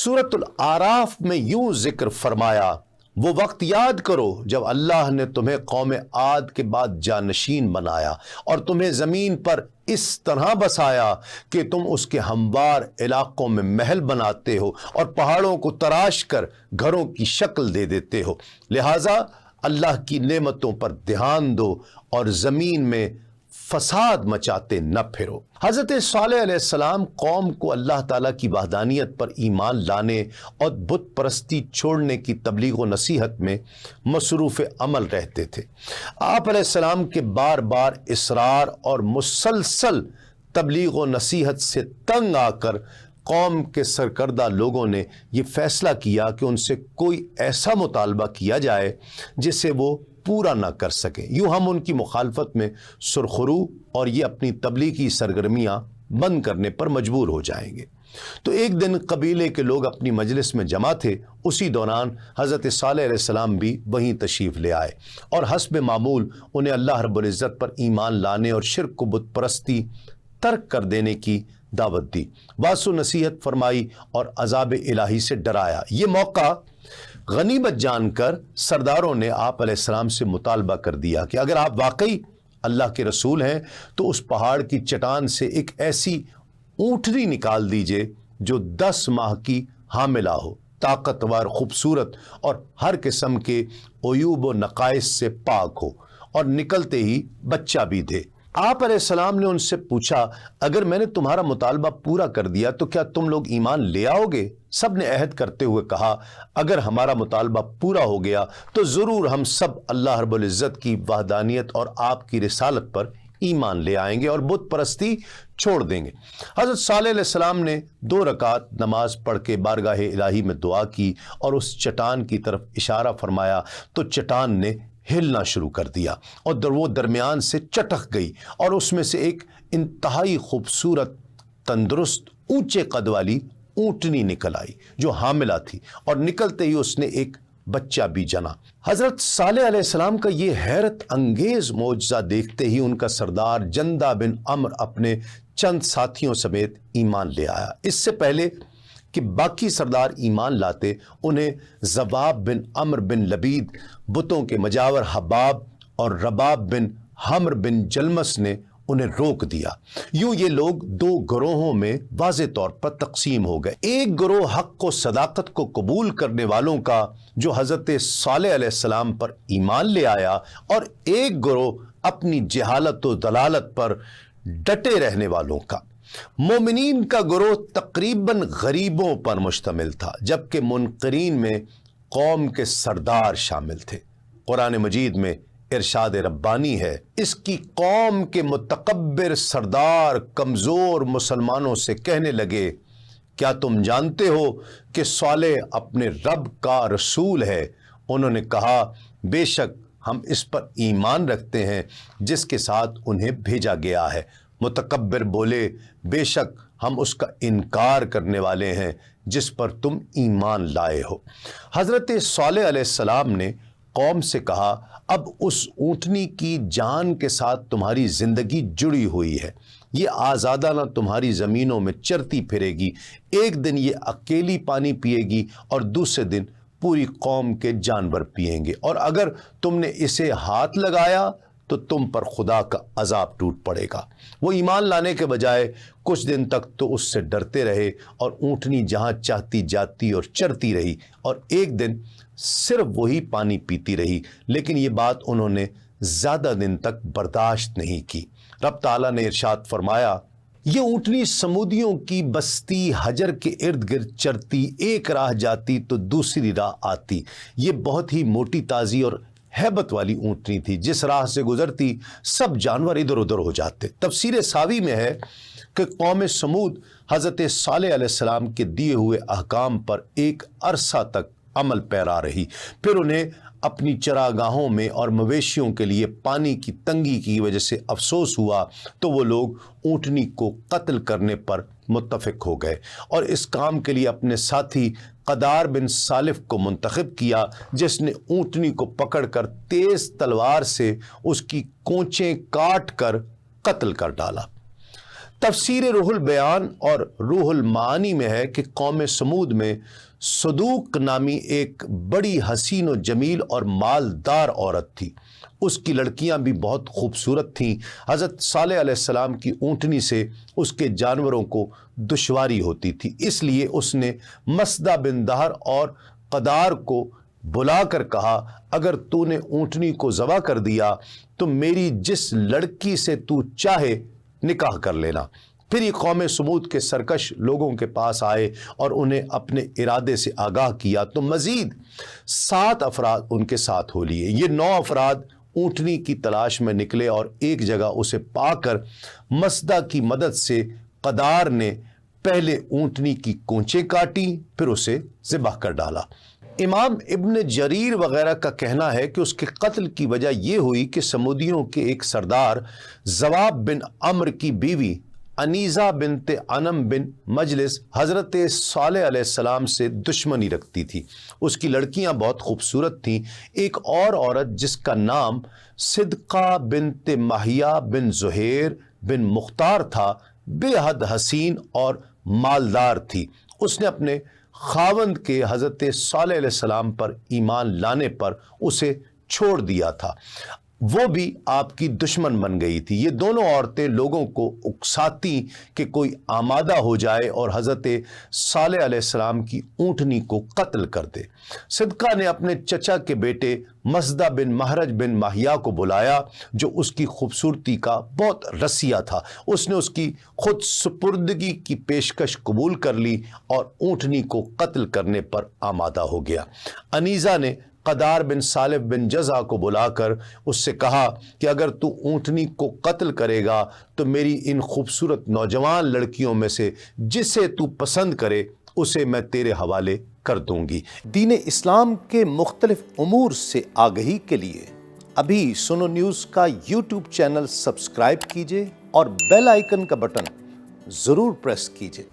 सूरत अल-आराफ में यूं जिक्र फरमाया, वो वक्त याद करो जब अल्लाह ने तुम्हें कौम आद के बाद जानशीन बनाया और तुम्हें ज़मीन पर इस तरह बसाया कि तुम उसके हमवार इलाकों में महल बनाते हो और पहाड़ों को तराश कर घरों की शक्ल दे देते हो। लिहाजा अल्लाह की नेमतों पर ध्यान दो और ज़मीन में फसाद मचाते न फिरो। हज़रत सालेह अलैहिस्सलाम कौम को अल्लाह ताला की वहदानियत पर ईमान लाने और बुत परस्ती छोड़ने की तबलीग व नसीहत में मसरूफ़ अमल रहते थे। आप अलैहिस्सलाम के बार बार इसरार और मुसलसल तबलीग व नसीहत से तंग आकर कौम के सरकर्दा लोगों ने ये फ़ैसला किया कि उनसे कोई ऐसा मुतालबा किया जाए जिसे वो पूरा ना कर सके। यूँ हम उनकी मुखालफत में सुरखरू और ये अपनी तबलीगी सरगर्मियाँ बंद करने पर मजबूर हो जाएंगे। तो एक दिन कबीले के लोग अपनी मजलिस में जमा थे। उसी दौरान हज़रत सालेह अलैहिस्सलाम भी वहीं तशरीफ़ ले आए और हस्ब मामूल उन्हें अल्लाह रब्बुल इज़्ज़त पर ईमान लाने और शिर्क को बुत परस्ती तर्क कर देने की दावत दी, वासो नसीहत फरमाई और अज़ाब इलाही से डराया। ये मौका गनीमत जानकर सरदारों ने आप अलैहिस्सलाम से मुतालबा कर दिया कि अगर आप वाकई अल्लाह के रसूल हैं तो उस पहाड़ की चट्टान से एक ऐसी ऊँटनी निकाल दीजिए जो 10 माह की हामिला हो, ताकतवर, खूबसूरत और हर किस्म के अयूब व नकाइस से पाक हो और निकलते ही बच्चा भी दे। आप अलैहिस्सलाम ने उनसे पूछा, अगर मैंने तुम्हारा मुतालबा पूरा कर दिया तो क्या तुम लोग ईमान ले आओगे? सब ने अहद करते हुए कहा, अगर हमारा मुतालबा पूरा हो गया तो ज़रूर हम सब अल्लाह रब्बुल इज़्ज़त की वहदानियत और आपकी रिसालत पर ईमान ले आएंगे और बुत परस्ती छोड़ देंगे। हज़रत सालेह अलैहिस्सलाम ने 2 रकात नमाज पढ़ के बारगाह इलाही में दुआ की और उस चट्टान की तरफ इशारा फरमाया तो चट्टान ने हिलना शुरू कर दिया और वो दरमियान से चटक गई और उसमें से एक इंतहाई खूबसूरत, तंदुरुस्त, ऊंचे कद वाली ऊँटनी निकल आई जो हामिला थी और निकलते ही उसने एक बच्चा भी जना। हज़रत सालेह अलैहिस्सलाम का ये हैरत अंगेज मौजज़ा देखते ही उनका सरदार जंदा बिन अम्र अपने चंद साथियों समेत ईमान ले आया। इससे पहले कि बाकी सरदार ईमान लाते, उन्हें ज़बाब बिन अम्र बिन लबीद, बुतों के मजावर हबाब और रबाब बिन हमर बिन जलमस ने उन्हें रोक दिया। यूं ये लोग 2 गिरोहों में वाज़े तौर पर तकसीम हो गए। एक गिरोह हक़ को, सदाकत को कबूल करने वालों का जो हज़रत सालेह अलैहिस्सलाम पर ईमान ले आया, और एक गिरोह अपनी जहालत व दलालत पर डटे रहने वालों का। मोमिनीन का गिरोह तकरीबन गरीबों पर मुश्तमिल था, जबकि मुनकरीन में कौम के सरदार शामिल थे। कुरान मजीद में इरशाद रब्बानी है, इसकी कौम के मुतकब्बिर सरदार कमज़ोर मुसलमानों से कहने लगे, क्या तुम जानते हो कि सालेह अपने रब का रसूल है? उन्होंने कहा, बेशक हम इस पर ईमान रखते हैं जिसके साथ उन्हें भेजा गया है। मुतकब्बिर बोले, बेशक हम उसका इनकार करने वाले हैं जिस पर तुम ईमान लाए हो। हज़रत सालेह अलैहिस्सलाम ने कौम से कहा, अब उस ऊँटनी की जान के साथ तुम्हारी ज़िंदगी जुड़ी हुई है। ये आज़ादाना तुम्हारी ज़मीनों में चरती फिरेगी। एक दिन ये अकेली पानी पिएगी और दूसरे दिन पूरी कौम के जानवर पिएंगे, और अगर तुमने इसे हाथ लगाया तो तुम पर खुदा का अजाब टूट पड़ेगा। वो ईमान लाने के बजाय कुछ दिन तक तो उससे डरते रहे और ऊँटनी जहाँ चाहती जाती और चरती रही, और एक दिन सिर्फ वही पानी पीती रही। लेकिन ये बात उन्होंने ज़्यादा दिन तक बर्दाश्त नहीं की। रब ताला ने इरशाद फरमाया, ये ऊँटनी समूदियों की बस्ती हजर के इर्द गिर्द चरती, एक राह जाती तो दूसरी राह आती। ये बहुत ही मोटी ताज़ी और हैबत वाली ऊँटनी थी, जिस राह से गुजरती सब जानवर इधर उधर हो जाते। तफसीर सावी में है कि कौम समूद हज़रत सालेह अलैहिस्सलाम के दिए हुए अहकाम पर एक अरसा तक अमल पैरा रही। फिर उन्हें अपनी चरागाहों में और मवेशियों के लिए पानी की तंगी की वजह से अफसोस हुआ, तो वो लोग ऊँटनी को कत्ल करने पर मुत्तफिक हो गए और इस काम के लिए अपने साथी क़दार बिन सालिफ को मुंतखब किया, जिसने ऊँटनी को पकड़कर तेज़ तलवार से उसकी कोंचें काट कर कत्ल कर डाला। تفسیر روح البیان اور روح المعانی میں ہے کہ قوم سمود میں صدوق نامی ایک بڑی حسین و جمیل اور مالدار عورت تھی۔ اس کی لڑکیاں بھی بہت خوبصورت تھیں۔ حضرت صالح علیہ السلام کی اونٹنی سے اس کے جانوروں کو دشواری ہوتی تھی، اس لیے اس نے مسدہ بن دہر اور قدار کو بلا کر کہا، اگر تو نے اونٹنی کو ذبح کر دیا تو میری جس لڑکی سے تو چاہے نکاح کر لینا۔ پھر یہ قوم سمود کے سرکش لوگوں کے پاس آئے اور انہیں اپنے ارادے سے آگاہ کیا تو مزید 7 افراد ان کے ساتھ ہو لیے۔ یہ 9 افراد اونٹنی کی تلاش میں نکلے اور ایک جگہ اسے پا کر مسدہ کی مدد سے قدار نے پہلے اونٹنی کی کونچیں کاٹی، پھر اسے ذبح کر ڈالا۔ امام ابن جریر وغیرہ کا کہنا ہے کہ اس کے قتل کی وجہ یہ ہوئی کہ سمودیوں کے ایک سردار زواب بن عمرو کی بیوی انیزہ بنت انم بن مجلس حضرت صالح علیہ السلام سے دشمنی رکھتی تھی۔ اس کی لڑکیاں بہت خوبصورت تھیں۔ ایک اور عورت جس کا نام صدقہ بنت ماہیہ بن زہیر بن مختار تھا، بے حد حسین اور مالدار تھی۔ اس نے اپنے خاوند کے حضرت صالح علیہ السلام پر ایمان لانے پر اسے چھوڑ دیا تھا، وہ بھی آپ کی دشمن بن گئی تھی۔ یہ دونوں عورتیں لوگوں کو اکساتی کہ کوئی آمادہ ہو جائے اور حضرت صالح علیہ السلام کی اونٹنی کو قتل کر دے۔ صدقہ نے اپنے چچا کے بیٹے مسدہ بن مہرج بن ماہیہ کو بلایا جو اس کی خوبصورتی کا بہت رسیہ تھا۔ اس نے اس کی خود سپردگی کی پیشکش قبول کر لی اور اونٹنی کو قتل کرنے پر آمادہ ہو گیا۔ انیزہ نے قدار بن صالح بن جزع کو بلا کر اس سے کہا کہ اگر تو اونٹنی کو قتل کرے گا تو میری ان خوبصورت نوجوان لڑکیوں میں سے جسے تو پسند کرے اسے میں تیرے حوالے کر دوں گی۔ دین اسلام کے مختلف امور سے آگہی کے لیے ابھی سنو نیوز کا یوٹیوب چینل سبسکرائب کیجئے اور بیل آئیکن کا بٹن ضرور پریس کیجئے۔